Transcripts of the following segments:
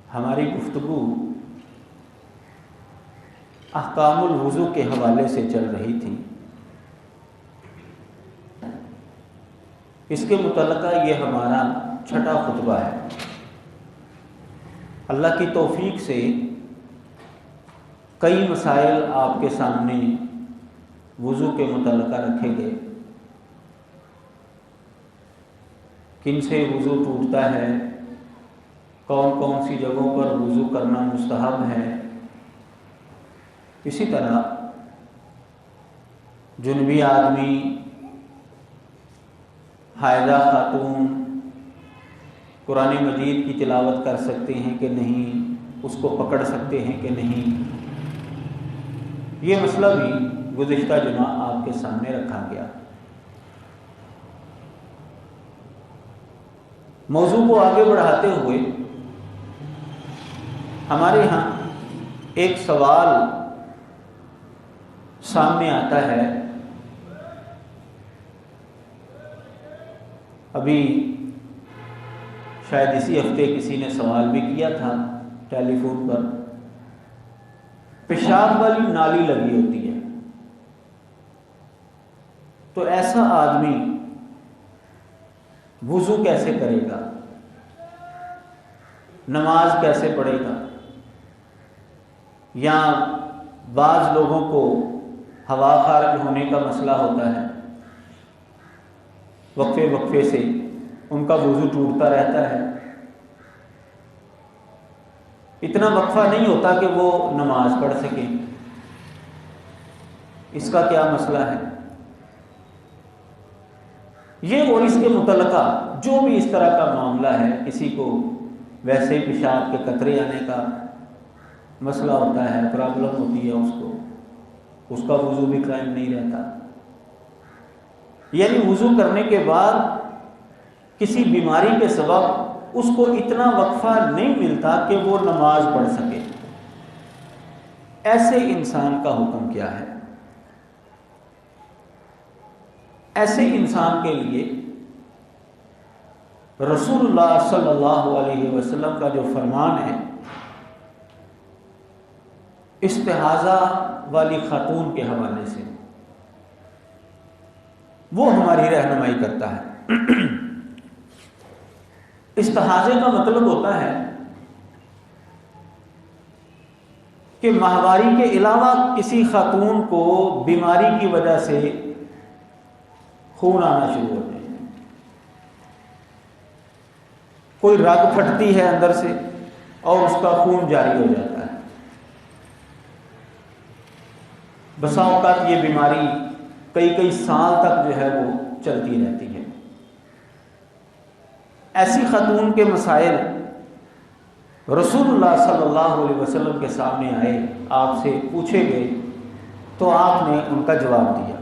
ہماری گفتگو احکام الوضو کے حوالے سے چل رہی تھی۔ اس کے متعلقہ یہ ہمارا چھٹا خطبہ ہے۔ اللہ کی توفیق سے کئی مسائل آپ کے سامنے وضو کے متعلقہ رکھے گئے۔ کن سے وضو ٹوٹتا ہے، کون کون سی جگہوں پر وضو کرنا مستحب ہے، اسی طرح جنبی آدمی، حائضہ خاتون قرآن مجید کی تلاوت کر سکتے ہیں کہ نہیں، اس کو پکڑ سکتے ہیں کہ نہیں، یہ مسئلہ بھی گزشتہ جمعہ آپ کے سامنے رکھا گیا۔ موضوع کو آگے بڑھاتے ہوئے ہمارے ہاں ایک سوال سامنے آتا ہے۔ ابھی شاید اسی ہفتے کسی نے سوال بھی کیا تھا ٹیلی فون پر، پیشاب والی نالی لگی ہوتی ہے تو ایسا آدمی وضو کیسے کرے گا، نماز کیسے پڑھے گا؟ یا بعض لوگوں کو ہوا خارج ہونے کا مسئلہ ہوتا ہے، وقفے وقفے سے ان کا وضو ٹوٹتا رہتا ہے، اتنا وقفہ نہیں ہوتا کہ وہ نماز پڑھ سکے، اس کا کیا مسئلہ ہے؟ یہ اور اس کے متعلقہ جو بھی اس طرح کا معاملہ ہے، کسی کو ویسے پیشاب کے قطرے آنے کا مسئلہ ہوتا ہے، پرابلم ہوتی ہے، اس کا وضو بھی قائم نہیں رہتا، یعنی وضو کرنے کے بعد کسی بیماری کے سبب اس کو اتنا وقفہ نہیں ملتا کہ وہ نماز پڑھ سکے، ایسے انسان کا حکم کیا ہے؟ ایسے انسان کے لیے رسول اللہ صلی اللہ علیہ وسلم کا جو فرمان ہے استحاضہ والی خاتون کے حوالے سے، وہ ہماری رہنمائی کرتا ہے۔ استحاضے کا مطلب ہوتا ہے کہ ماہواری کے علاوہ کسی خاتون کو بیماری کی وجہ سے خون آنا شروع ہوتے ہیں، کوئی رگ پھٹتی ہے اندر سے اور اس کا خون جاری ہو جاتا ہے۔ بسا اوقات یہ بیماری کئی سال تک جو ہے وہ چلتی رہتی ہے۔ ایسی خاتون کے مسائل رسول اللہ صلی اللہ علیہ وسلم کے سامنے آئے، آپ سے پوچھے گئے تو آپ نے ان کا جواب دیا،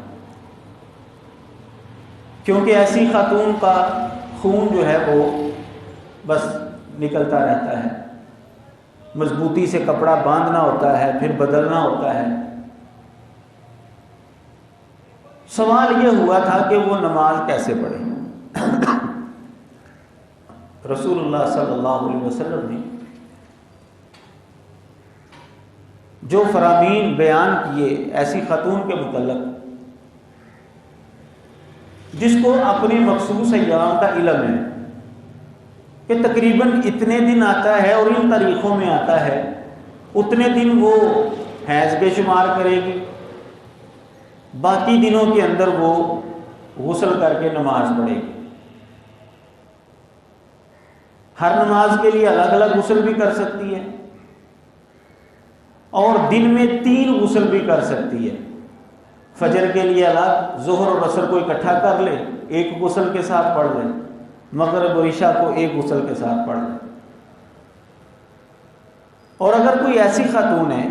کیونکہ ایسی خاتون کا خون جو ہے وہ بس نکلتا رہتا ہے، مضبوطی سے کپڑا باندھنا ہوتا ہے، پھر بدلنا ہوتا ہے۔ سوال یہ ہوا تھا کہ وہ نماز کیسے پڑھے؟ رسول اللہ صلی اللہ علیہ وسلم نے جو فرامین بیان کیے ایسی خاتون کے متعلق جس کو اپنی مخصوص ایام کا علم ہے کہ تقریباً اتنے دن آتا ہے اور ان تاریخوں میں آتا ہے، اتنے دن وہ حیض کے شمار کرے گی، باقی دنوں کے اندر وہ غسل کر کے نماز پڑھے گی۔ ہر نماز کے لیے الگ الگ غسل بھی کر سکتی ہے اور دن میں 3 غسل بھی کر سکتی ہے۔ فجر کے لیے الگ، ظہر اور عصر کو اکٹھا کر لے، ایک غسل کے ساتھ پڑھ لے، مغرب اور عشاء کو ایک غسل کے ساتھ پڑھ لے۔ اور اگر کوئی ایسی خاتون ہے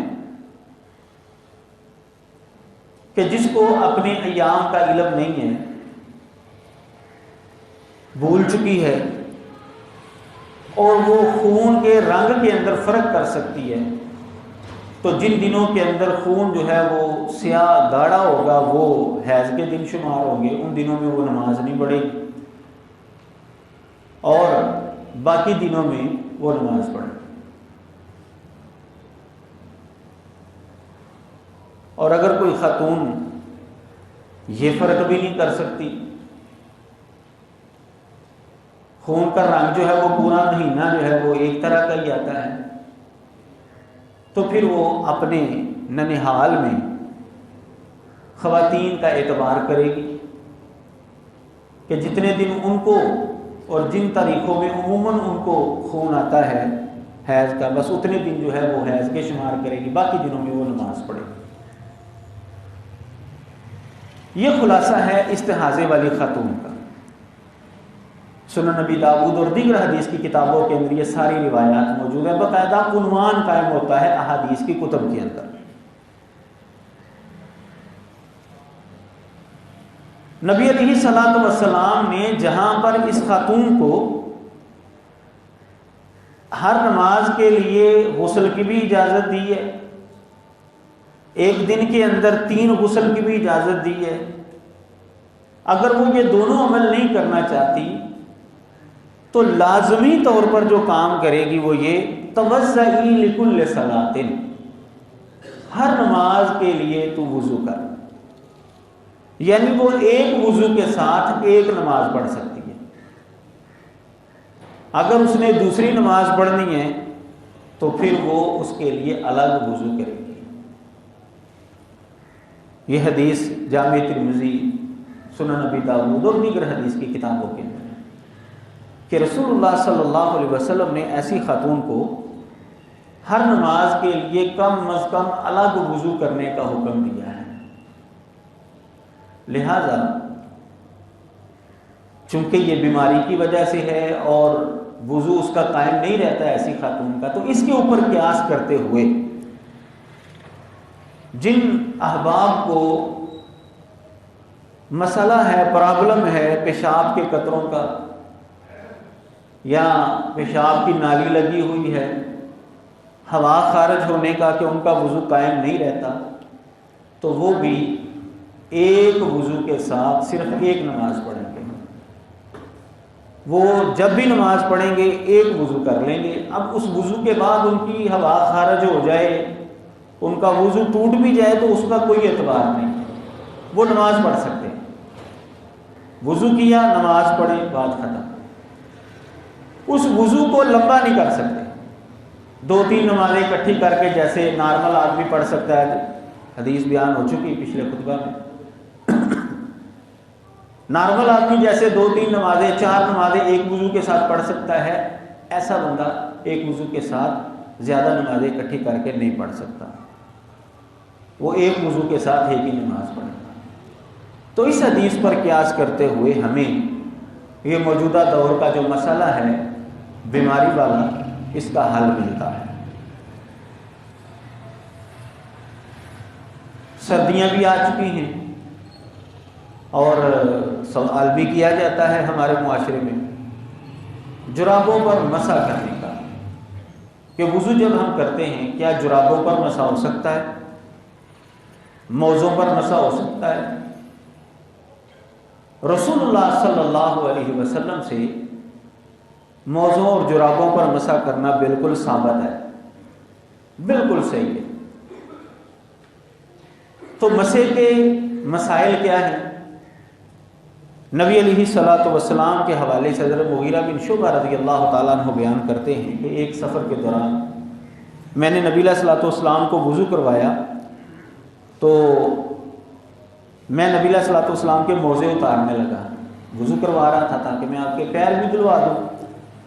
کہ جس کو اپنے ایام کا علم نہیں ہے، بھول چکی ہے اور وہ خون کے رنگ کے اندر فرق کر سکتی ہے، تو جن دنوں کے اندر خون جو ہے وہ سیاہ گاڑھا ہوگا وہ حیض کے دن شمار ہوں گے، ان دنوں میں وہ نماز نہیں پڑھے گی اور باقی دنوں میں وہ نماز پڑھے گی۔ اور اگر کوئی خاتون یہ فرق بھی نہیں کر سکتی، خون کا رنگ جو ہے وہ پورا مہینہ جو ہے وہ ایک طرح کا ہی آتا ہے، تو پھر وہ اپنے ننہال میں خواتین کا اعتبار کرے گی کہ جتنے دن ان کو اور جن تاریخوں میں عموماً ان کو خون آتا ہے حیض کا، بس اتنے دن جو ہے وہ حیض کے شمار کرے گی، باقی دنوں میں وہ نماز پڑھے گی۔ یہ خلاصہ ہے استحاضے والی خاتون کا۔ سنن نبی داؤد اور دیگر حدیث کی کتابوں کے اندر یہ ساری روایات موجود ہیں، باقاعدہ عنوان قائم ہوتا ہے احادیث کی کتب کے اندر۔ نبی علیہ الصلوۃ والسلام نے جہاں پر اس خاتون کو ہر نماز کے لیے غسل کی بھی اجازت دی ہے، ایک دن کے اندر 3 غسل کی بھی اجازت دی ہے، اگر وہ یہ دونوں عمل نہیں کرنا چاہتی تو لازمی طور پر جو کام کرے گی وہ یہ توضئی لکل صلاۃ، ہر نماز کے لیے تو وضو کر، یعنی وہ ایک وضو کے ساتھ ایک نماز پڑھ سکتی ہے۔ اگر اس نے دوسری نماز پڑھنی ہے تو پھر وہ اس کے لیے الگ وضو کرے گی۔ یہ حدیث جامع ترمذی، سنن نبی داؤد اور دیگر حدیث کی کتابوں کے اندر ہے کہ رسول اللہ صلی اللہ علیہ وسلم نے ایسی خاتون کو ہر نماز کے لیے کم از کم الگ وضو کرنے کا حکم دیا ہے۔ لہذا چونکہ یہ بیماری کی وجہ سے ہے اور وضو اس کا قائم نہیں رہتا ہے ایسی خاتون کا، تو اس کے اوپر قیاس کرتے ہوئے جن احباب کو مسئلہ ہے، پرابلم ہے پیشاب کے قطروں کا یا پیشاب کی نالی لگی ہوئی ہے، ہوا خارج ہونے کا کہ ان کا وضو قائم نہیں رہتا، تو وہ بھی ایک وضو کے ساتھ صرف ایک نماز پڑھیں گے۔ وہ جب بھی نماز پڑھیں گے ایک وضو کر لیں گے۔ اب اس وضو کے بعد ان کی ہوا خارج ہو جائے، ان کا وضو ٹوٹ بھی جائے تو اس کا کوئی اعتبار نہیں، وہ نماز پڑھ سکتے ہیں۔ وضو کیا، نماز پڑھے، بات ختم۔ اس وضو کو لمبا نہیں کر سکتے، 2-3 نمازیں اکٹھی کر کے جیسے نارمل آدمی پڑھ سکتا ہے، حدیث بیان ہو چکی پچھلے خطبہ میں۔ نارمل آدمی جیسے 2-3 نمازیں، 4 نمازیں ایک وضو کے ساتھ پڑھ سکتا ہے، ایسا بندہ ایک وضو کے ساتھ زیادہ نمازیں اکٹھی کر کے نہیں پڑھ سکتا، وہ ایک وضو کے ساتھ ایک ہی نماز پڑھے گا۔ تو اس حدیث پر قیاس کرتے ہوئے ہمیں یہ موجودہ دور کا جو مسئلہ ہے بیماری والا، اس کا حل ملتا ہے۔ سردیاں بھی آ چکی ہیں اور سوال بھی کیا جاتا ہے ہمارے معاشرے میں جرابوں پر مسح کرنے کا، کہ وضو جب ہم کرتے ہیں کیا جرابوں پر مسح ہو سکتا ہے، موزوں پر مسح ہو سکتا ہے؟ رسول اللہ صلی اللہ علیہ وسلم سے موزوں اور جرابوں پر مسح کرنا بالکل ثابت ہے، بالکل صحیح ہے۔ تو مسح کے مسائل کیا ہیں؟ نبی علیہ الصلوۃ والسلام کے حوالے سے حضرت مغیرہ بن شعبہ رضی اللہ تعالیٰ عنہ بیان کرتے ہیں کہ ایک سفر کے دوران میں نے نبی علیہ الصلوۃ والسلام کو وضو کروایا، تو میں نبی علیہ الصلوۃ والسلام کے موزے اتارنے لگا، وضو کروا رہا تھا تاکہ میں آپ کے پیر بھی دھلوا دوں۔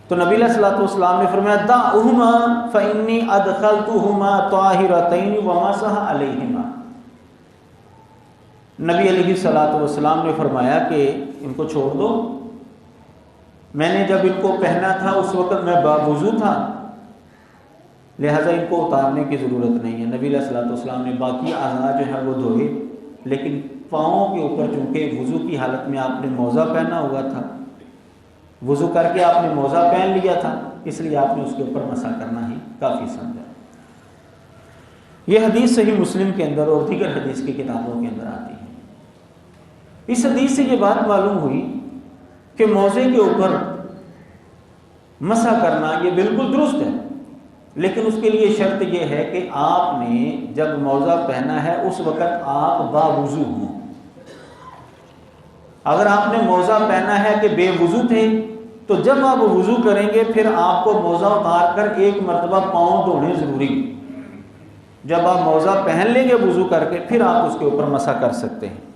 تو نبی علیہ الصلوۃ والسلام نے فرمایا دعہما فانی ادخلتہما طاہرتین ومسح علیہما۔ نبی علیہ الصلوۃ والسلام نے فرمایا کہ ان کو چھوڑ دو، میں نے جب ان کو پہنا تھا اس وقت میں باوضو تھا، لہذا ان کو اتارنے کی ضرورت نہیں ہے۔ نبی علیہ الصلوۃ والسلام نے باقی اعضاء جو ہے وہ دھوئے، لیکن پاؤں کے اوپر چونکہ وضو کی حالت میں آپ نے موزہ پہنا ہوا تھا، وضو کر کے آپ نے موزہ پہن لیا تھا، اس لیے آپ نے اس کے اوپر مسح کرنا ہی کافی سمجھا۔ یہ حدیث صحیح مسلم کے اندر اور دیگر حدیث کی کتابوں کے اندر آتی ہے۔ اس حدیث سے یہ بات معلوم ہوئی کہ موزے کے اوپر مسح کرنا یہ بالکل درست ہے، لیکن اس کے لیے شرط یہ ہے کہ آپ نے جب موزہ پہنا ہے اس وقت آپ باوضو ہوں۔ اگر آپ نے موزہ پہنا ہے کہ بے وضو تھے تو جب آپ وضو کریں گے پھر آپ کو موزہ اتار کر ایک مرتبہ پاؤں دھونے ضروری۔ جب آپ موزہ پہن لیں گے وضو کر کے پھر آپ اس کے اوپر مسح کر سکتے ہیں۔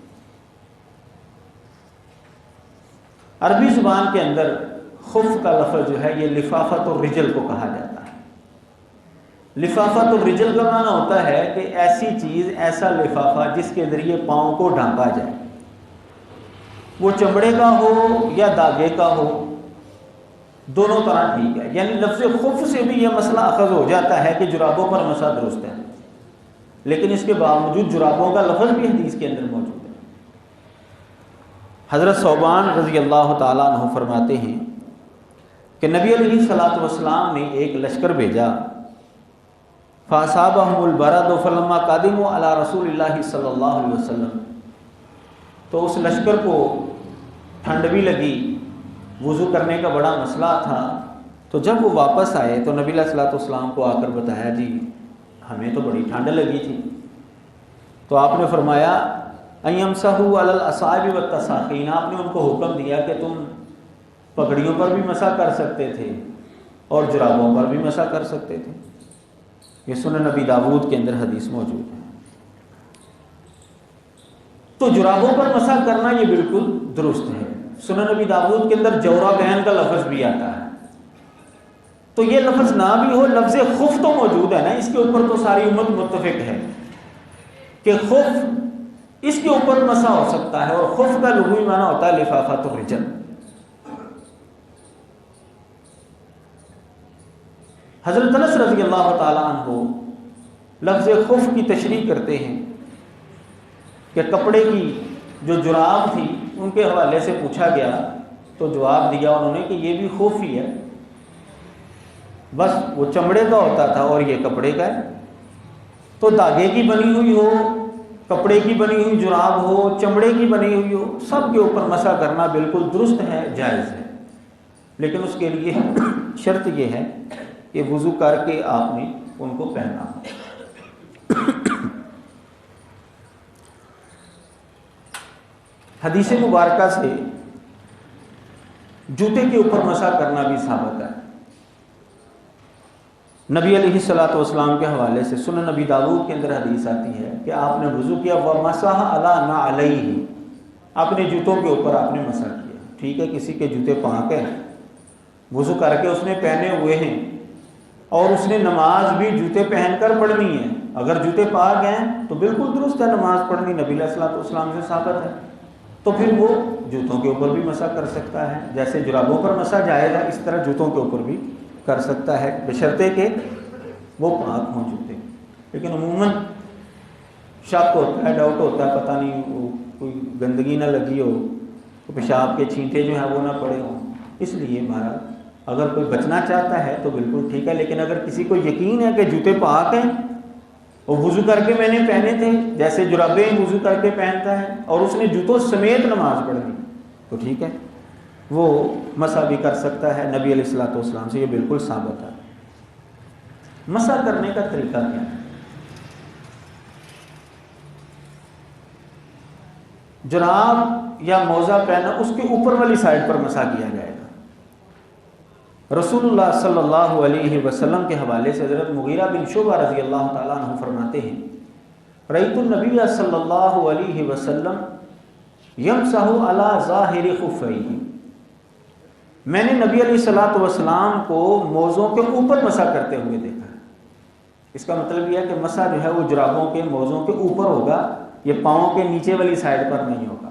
عربی زبان کے اندر خف کا لفظ جو ہے یہ لفافۃ الرجل کو کہا جاتا ہے۔ لفافۃ الرجل کا معنی ہوتا ہے کہ ایسی چیز، ایسا لفافہ جس کے ذریعے پاؤں کو ڈھانپا جائے، وہ چمڑے کا ہو یا داغے کا ہو، دونوں طرح ٹھیک ہے۔ یعنی لفظ خف سے بھی یہ مسئلہ اخذ ہو جاتا ہے کہ جرابوں پر مسح درست ہے، لیکن اس کے باوجود جرابوں کا لفظ بھی حدیث کے اندر موجود ہے۔ حضرت ثوبان رضی اللہ تعالیٰ عنہ فرماتے ہیں کہ نبی علیہ الصلوۃ والسلام نے ایک لشکر بھیجا، فَأَصَابَهُمُ الْبَرَدُ فَلَمَّا قَدِمُوا عَلَى رسول اللہ صلی اللہ علیہ وسلم، تو اس لشکر کو ٹھنڈ بھی لگی، وضو کرنے کا بڑا مسئلہ تھا، تو جب وہ واپس آئے تو نبی علیہ الصلوۃ والسلام کو آ کر بتایا جی ہمیں تو بڑی ٹھنڈ لگی تھی۔ تو آپ نے فرمایا أَن يَمْسَحُوا عَلَى الْأَصَابِعِ وَالتَّسَاخِينِ، آپ نے ان کو حکم دیا کہ تم پگڑیوں پر بھی مسح کر سکتے تھے اور جرابوں پر بھی مسح کر سکتے تھے۔ یہ سنن نبی داود کے اندر حدیث موجود ہے۔ تو جرابوں پر مسح کرنا یہ بالکل درست ہے۔ سنن نبی داود کے اندر جوربین کا لفظ بھی آتا ہے، تو یہ لفظ نہ بھی ہو، لفظ خف تو موجود ہے نا، اس کے اوپر تو ساری امت متفق ہے کہ خف اس کے اوپر مسح ہو سکتا ہے، اور خف کا لغوی معنی ہوتا ہے لفافۃ الرجل۔ حضرت انس رضی اللہ تعالیٰ عنہ لفظ خف کی تشریح کرتے ہیں کہ کپڑے کی جو جراب تھی ان کے حوالے سے پوچھا گیا تو جواب دیا انہوں نے کہ یہ بھی خف ہی ہے، بس وہ چمڑے کا ہوتا تھا اور یہ کپڑے کا ہے۔ تو داغے کی بنی ہوئی ہو، کپڑے کی بنی ہوئی جراب ہو، چمڑے کی بنی ہوئی ہو، سب کے اوپر مسح کرنا بالکل درست ہے، جائز ہے، لیکن اس کے لیے شرط یہ ہے کہ وضو کر کے آپ نے ان کو پہننا ہو۔ حدیث مبارکہ سے جوتے کے اوپر مسح کرنا بھی ثابت ہے۔ نبی علیہ الصلوۃ والسلام کے حوالے سے سنن نبی داود کے اندر حدیث آتی ہے کہ آپ نے وضو کیا وَمَسَحَ عَلَىٰ نَعْلَيْهِ، اپنے جوتوں کے اوپر آپ نے مسح کیا۔ ٹھیک ہے، کسی کے جوتے پاک ہیں، وضو کر کے اس نے پہنے ہوئے ہیں اور اس نے نماز بھی جوتے پہن کر پڑھنی ہے، اگر جوتے پاک ہیں تو بالکل درست ہے نماز پڑھنی، نبی علیہ الصلوۃ والسلام سے ثابت ہے، تو پھر وہ جوتوں کے اوپر بھی مسح کر سکتا ہے۔ جیسے جرابوں پر مسح جائز ہے، اس طرح جوتوں کے اوپر بھی کر سکتا ہے، بشرطے کہ وہ پاک ہوں جوتے۔ لیکن عموماً شک ہوتا ہے، ڈاؤٹ ہوتا ہے، پتہ نہیں وہ کوئی گندگی نہ لگی ہو، پیشاب کے چھینٹے جو ہیں وہ نہ پڑے ہوں، اس لیے ہمارا اگر کوئی بچنا چاہتا ہے تو بالکل ٹھیک ہے۔ لیکن اگر کسی کو یقین ہے کہ جوتے پاک ہیں اور وضو کر کے میں نے پہنے تھے، جیسے جرابیں وضو کر کے پہنتا ہے، اور اس نے جوتوں سمیت نماز پڑھنی، تو ٹھیک ہے، وہ مسح بھی کر سکتا ہے۔ نبی علیہ الصلوۃ والسلام سے یہ بالکل ثابت ہے۔ مسح کرنے کا طریقہ کیا ہے؟ جراب یا موزہ پہنا اس کے اوپر والی سائڈ پر مسح کیا جائے گا۔ رسول اللہ صلی اللہ علیہ وسلم کے حوالے سے حضرت مغیرہ بن شعبہ رضی اللہ تعالیٰ عنہ فرماتے ہیں رأیت النبی صلی اللہ علیہ وسلم یمسح علی ظاہر خفیہ، میں نے نبی علیہ الصلوۃ والسلام کو موزوں کے اوپر مسح کرتے ہوئے دیکھا۔ اس کا مطلب یہ ہے کہ مسح جو ہے وہ جرابوں کے موزوں کے اوپر ہوگا، یہ پاؤں کے نیچے والی سائڈ پر نہیں ہوگا۔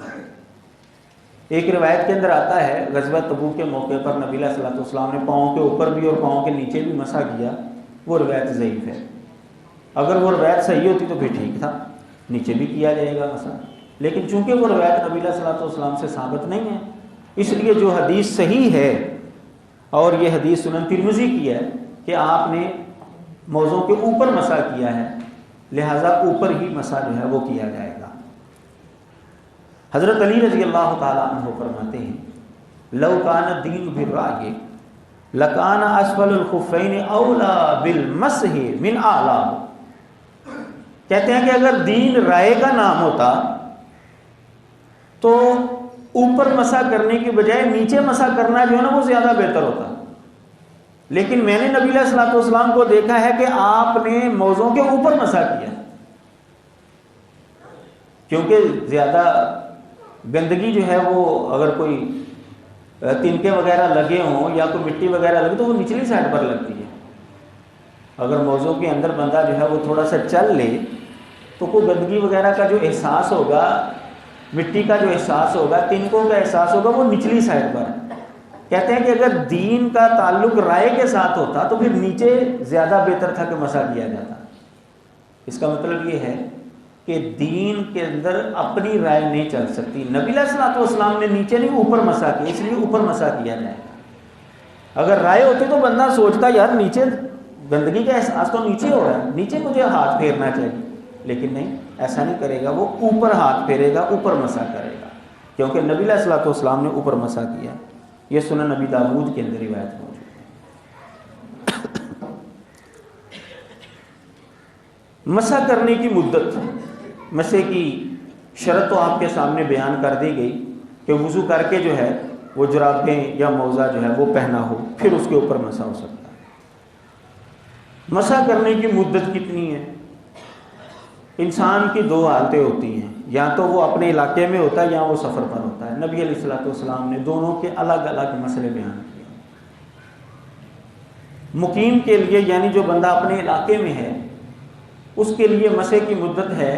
ایک روایت کے اندر آتا ہے غزوہ تبوک کے موقع پر نبی علیہ الصلوۃ والسلام نے پاؤں کے اوپر بھی اور پاؤں کے نیچے بھی مسح کیا، وہ روایت ضعیف ہے۔ اگر وہ روایت صحیح ہوتی تو پھر ٹھیک تھا، نیچے بھی کیا جائے گا مسح، لیکن چونکہ وہ روایت نبی علیہ الصلوۃ والسلام سے ثابت نہیں ہے، اس لیے جو حدیث صحیح ہے، اور یہ حدیث سنن ترمذی کی ہے کہ آپ نے موزوں کے اوپر مسح کیا ہے، لہذا اوپر ہی مسح جو ہے وہ کیا جائے گا۔ حضرت علی رضی اللہ تعالیٰ عنہ فرماتے ہیں لو کان الدین بالرأی، لکان اسفل الخفین اولا بالمسح من اعلی. کہتے ہیں کہ اگر دین رائے کا نام ہوتا تو اوپر مسح کرنے کی بجائے نیچے مسح کرنا جو ہے نا وہ زیادہ بہتر ہوتا. لیکن میں نے نبی علیہ الصلوۃ والسلام کو دیکھا ہے کہ آپ نے موزوں کے اوپر مسح کیا، کیونکہ زیادہ گندگی جو ہے وہ اگر کوئی تنکے وغیرہ لگے ہوں یا کوئی مٹی وغیرہ لگے تو وہ نچلی سائڈ پر لگتی ہے. اگر موزوں کے اندر بندہ جو ہے وہ تھوڑا سا چل لے تو کوئی گندگی وغیرہ کا جو احساس ہوگا، مٹی کا جو احساس ہوگا، تنکوں کا احساس ہوگا، وہ نچلی سائڈ پر ہے. کہتے ہیں کہ اگر دین کا تعلق رائے کے ساتھ ہوتا تو پھر نیچے زیادہ بہتر تھا کہ مسح کیا جاتا. اس کا مطلب یہ ہے کہ دین کے اندر اپنی رائے نہیں چل سکتی. نبی علیہ الصلوۃ والسلام نے نیچے نہیں اوپر مسح کیا، اس لیے اوپر مسح کیا جائے. اگر رائے ہوتی تو بندہ سوچتا یار نیچے گندگی کا احساس تو نیچے ہو رہا ہے، نیچے مجھے ہاتھ پھیرنا چاہیے. لیکن نہیں، ایسا نہیں کرے گا، وہ اوپر ہاتھ پھیرے گا، اوپر مسح کرے گا، کیونکہ نبی علیہ الصلوۃ والسلام نے اوپر مسح کیا. یہ سنن نبی داؤد کے اندر روایت موجود ہے. مسح کرنے کی مدت، مسح کی شرط تو آپ کے سامنے بیان کر دی گئی کہ وضو کر کے جو ہے وہ جرابیں یا موزہ جو ہے وہ پہنا ہو، پھر اس کے اوپر مسح ہو سکتا ہے. مسح کرنے کی مدت کتنی ہے؟ انسان کی دو حالتیں ہوتی ہیں، یا تو وہ اپنے علاقے میں ہوتا ہے یا وہ سفر پر ہوتا ہے. نبی علیہ الصلوۃ والسلام نے دونوں کے الگ الگ مسئلے بیان کیے. مقیم کے لیے یعنی جو بندہ اپنے علاقے میں ہے اس کے لیے مسح کی مدت ہے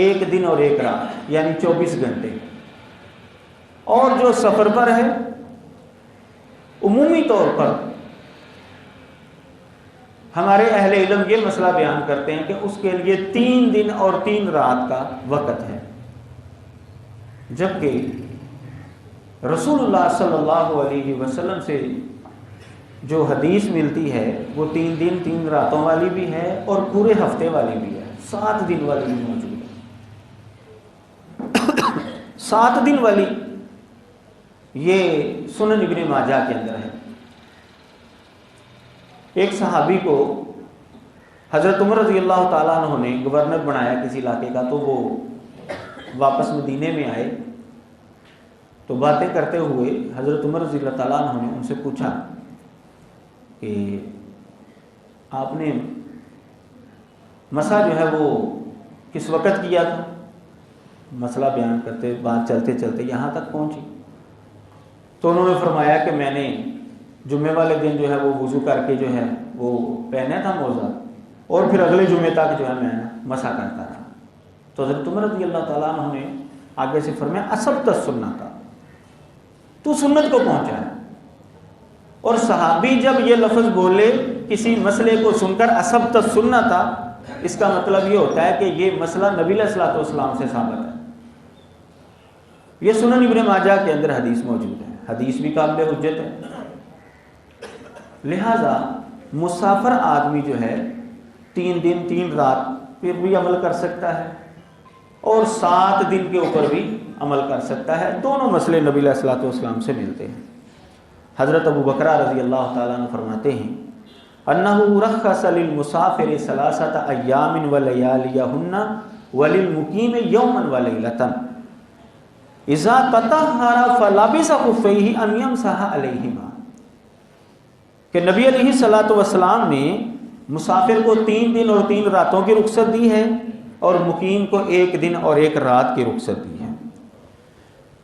1 دن اور 1 رات یعنی 24 گھنٹے. اور جو سفر پر ہے عمومی طور پر ہمارے اہل علم یہ مسئلہ بیان کرتے ہیں کہ اس کے لیے 3 دن اور 3 رات کا وقت ہے. جبکہ رسول اللہ صلی اللہ علیہ وسلم سے جو حدیث ملتی ہے وہ 3 دن 3 راتوں والی بھی ہے اور پورے ہفتے والی بھی ہے، 7 دن والی بھی موجود ہے. 7 دن والی یہ سنن ابن ماجہ کے اندر ہے. ایک صحابی کو حضرت عمر رضی اللہ تعالیٰ عنہ نے گورنر بنایا کسی علاقے کا، تو وہ واپس مدینے میں آئے تو باتیں کرتے ہوئے حضرت عمر رضی اللہ تعالیٰ عنہ نے ان سے پوچھا کہ آپ نے مسح جو ہے وہ کس وقت کیا تھا؟ مسئلہ بیان کرتے بات چلتے چلتے یہاں تک پہنچی تو انہوں نے فرمایا کہ میں نے جمعے والے دن جو ہے وہ وضو کر کے جو ہے وہ پہنا تھا موزہ، اور پھر اگلے جمعے تک جو ہے میں مسح کرتا تھا. تو حضرت عمر رضی اللہ تعالیٰ عنہ نے آگے سے فرمایا اصبت السنۃ، تو سنت کو پہنچا ہے. اور صحابی جب یہ لفظ بولے کسی مسئلے کو سن کر اصبت السنۃ، اس کا مطلب یہ ہوتا ہے کہ یہ مسئلہ نبی علیہ الصلوۃ والسلام سے ثابت ہے. یہ سنن ابن ماجہ کے اندر حدیث موجود ہے، حدیث بھی قابل حجت ہے. لہذا مسافر آدمی جو ہے 3 دن 3 رات پھر بھی عمل کر سکتا ہے اور 7 دن کے اوپر بھی عمل کر سکتا ہے. دونوں مسئلے نبی علیہ الصلوۃ والسلام سے ملتے ہیں. حضرت ابو بکر رضی اللہ تعالیٰ عنہ فرماتے ہیں انہ رخص للمسافر 3 ایام ولیالیہن وللمقیم یوما ولیلۃ اذا تطہر فلبس خفیہ ان یمسح علیہما، کہ نبی علیہ الصلوۃ والسلام نے مسافر کو 3 دن اور 3 راتوں کی رخصت دی ہے اور مقیم کو 1 دن اور 1 رات کی رخصت دی ہے.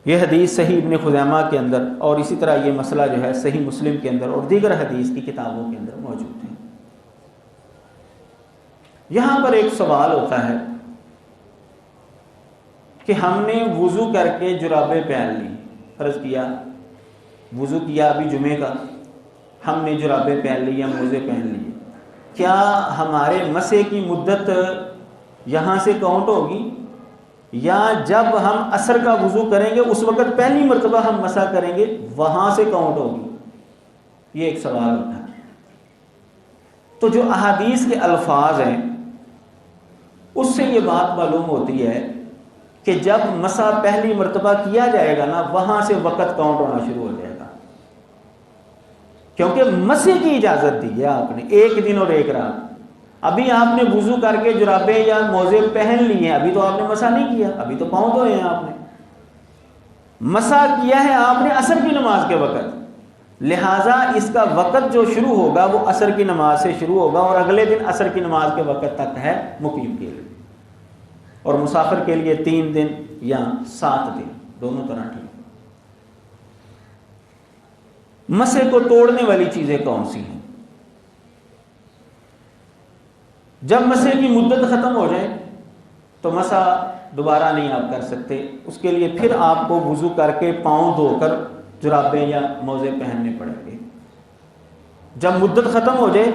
یہ حدیث صحیح ابن خزیمہ کے اندر اور اسی طرح یہ مسئلہ جو ہے صحیح مسلم کے اندر اور دیگر حدیث کی کتابوں کے اندر موجود ہے. یہاں پر ایک سوال ہوتا ہے کہ ہم نے وضو کر کے جرابیں پہن لی، فرض کیا وضو کیا ابھی جمعے کا، ہم نے جرابیں پہن لی یا موزے پہن لیے، کیا ہمارے مسح کی مدت یہاں سے کاؤنٹ ہوگی یا جب ہم عصر کا وضو کریں گے اس وقت پہلی مرتبہ ہم مسح کریں گے وہاں سے کاؤنٹ ہوگی؟ یہ ایک سوال ہوتا ہے. تو جو احادیث کے الفاظ ہیں اس سے یہ بات معلوم ہوتی ہے کہ جب مسح پہلی مرتبہ کیا جائے گا نا وہاں سے وقت کاؤنٹ ہونا شروع ہو جائے گا. کیونکہ مسح کی اجازت دی ہے آپ نے ایک دن اور ایک رات. ابھی آپ نے وضو کر کے جرابیں یا موزے پہن لی ہیں, ابھی تو آپ نے مسح نہیں کیا, ابھی تو پاؤں دھوئے ہیں آپ نے. مسح کیا ہے آپ نے عصر کی نماز کے وقت, لہٰذا اس کا وقت جو شروع ہوگا وہ عصر کی نماز سے شروع ہوگا اور اگلے دن عصر کی نماز کے وقت تک ہے مقیم کے لیے, اور مسافر کے لیے 3 دن یا 7 دن دونوں طرح ٹھیک. مسح کو توڑنے والی چیزیں کون سی ہیں؟ جب مسح کی مدت ختم ہو جائے تو مسح دوبارہ نہیں آپ کر سکتے, اس کے لیے پھر آپ کو وضو کر کے پاؤں دھو کر جرابیں یا موزے پہننے پڑیں گے. جب مدت ختم ہو جائے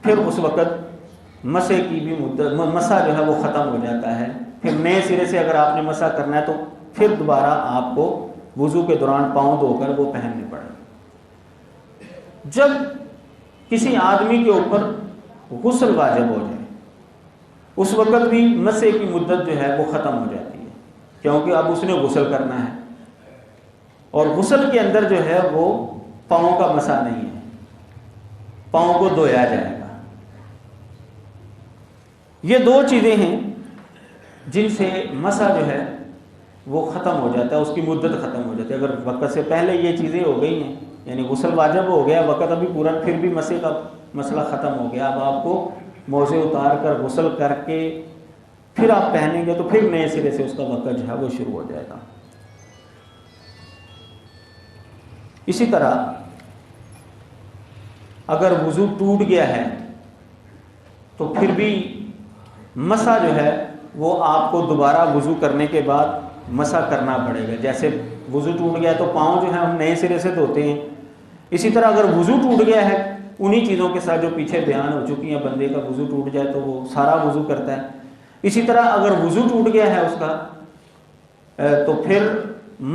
پھر اس وقت مسح کی بھی مدت, مسح جو ہے وہ ختم ہو جاتا ہے. پھر نئے سرے سے اگر آپ نے مسح کرنا ہے تو پھر دوبارہ آپ کو وضو کے دوران پاؤں دھو کر وہ پہننے پڑیں گے. جب کسی آدمی کے اوپر غسل واجب ہو جائے اس وقت بھی مسح کی مدت جو ہے وہ ختم ہو جاتی ہے, کیونکہ اب اس نے غسل کرنا ہے, اور غسل کے اندر جو ہے وہ پاؤں کا مسح نہیں ہے, پاؤں کو دھویا جائے گا. یہ 2 چیزیں ہیں جن سے مسح جو ہے وہ ختم ہو جاتا ہے, اس کی مدت ختم ہو جاتی ہے. اگر وقت سے پہلے یہ چیزیں ہو گئی ہیں, یعنی غسل واجب ہو گیا, وقت ابھی پورا, پھر بھی مسح کا مسئلہ ختم ہو گیا, اب آپ کو موزے اتار کر غسل کر کے پھر آپ پہنیں گے تو پھر نئے سرے سے اس کا وقت جو ہے وہ شروع ہو جائے گا. اسی طرح اگر وضو ٹوٹ گیا ہے تو پھر بھی مسح جو ہے وہ آپ کو دوبارہ وضو کرنے کے بعد مسح کرنا پڑے گا. جیسے وضو ٹوٹ گیا تو پاؤں جو ہے ہم نئے سرے سے دھوتے ہیں, اسی طرح اگر وضو ٹوٹ گیا ہے انہی چیزوں کے ساتھ جو پیچھے بیان ہو چکی ہیں, بندے کا وضو ٹوٹ جائے تو وہ سارا وضو کرتا ہے. اسی طرح اگر وضو ٹوٹ گیا ہے اس کا تو پھر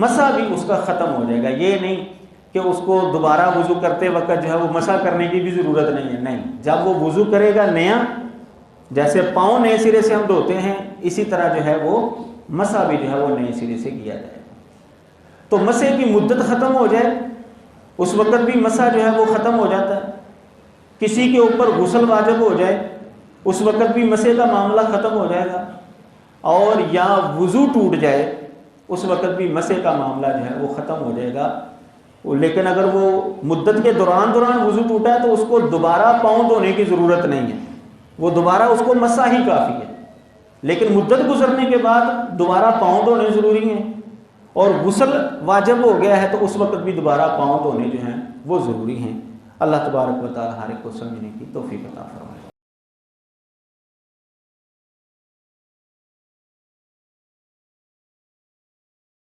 مسح بھی اس کا ختم ہو جائے گا. یہ نہیں کہ اس کو دوبارہ وضو کرتے وقت جو ہے وہ مسح کرنے کی بھی ضرورت نہیں ہے, نہیں, جب وہ وضو کرے گا نیا, جیسے پاؤں نئے سرے سے ہم دھوتے ہیں اسی طرح جو ہے وہ مسح بھی جو ہے وہ نئے سرے سے کیا جائے گا. تو مسح کی مدت ختم ہو جائے اس وقت بھی مسح جو ہے وہ ختم ہو جاتا ہے. کسی کے اوپر غسل واجب ہو جائے اس وقت بھی مسح کا معاملہ ختم ہو جائے گا, اور یا وضو ٹوٹ جائے اس وقت بھی مسح کا معاملہ جو ہے وہ ختم ہو جائے گا. لیکن اگر وہ مدت کے دوران وضو ٹوٹا ہے تو اس کو دوبارہ پاؤں دھونے کی ضرورت نہیں ہے, وہ دوبارہ اس کو مسح ہی کافی ہے. لیکن مدت گزرنے کے بعد دوبارہ پاؤں دھونے ضروری ہیں, اور غسل واجب ہو گیا ہے تو اس وقت بھی دوبارہ پاؤں دھونے جو ہیں وہ ضروری ہیں. اللہ تبارک و تعالی ہر ایک کو سمجھنے کی توفیق عطا فرمائے.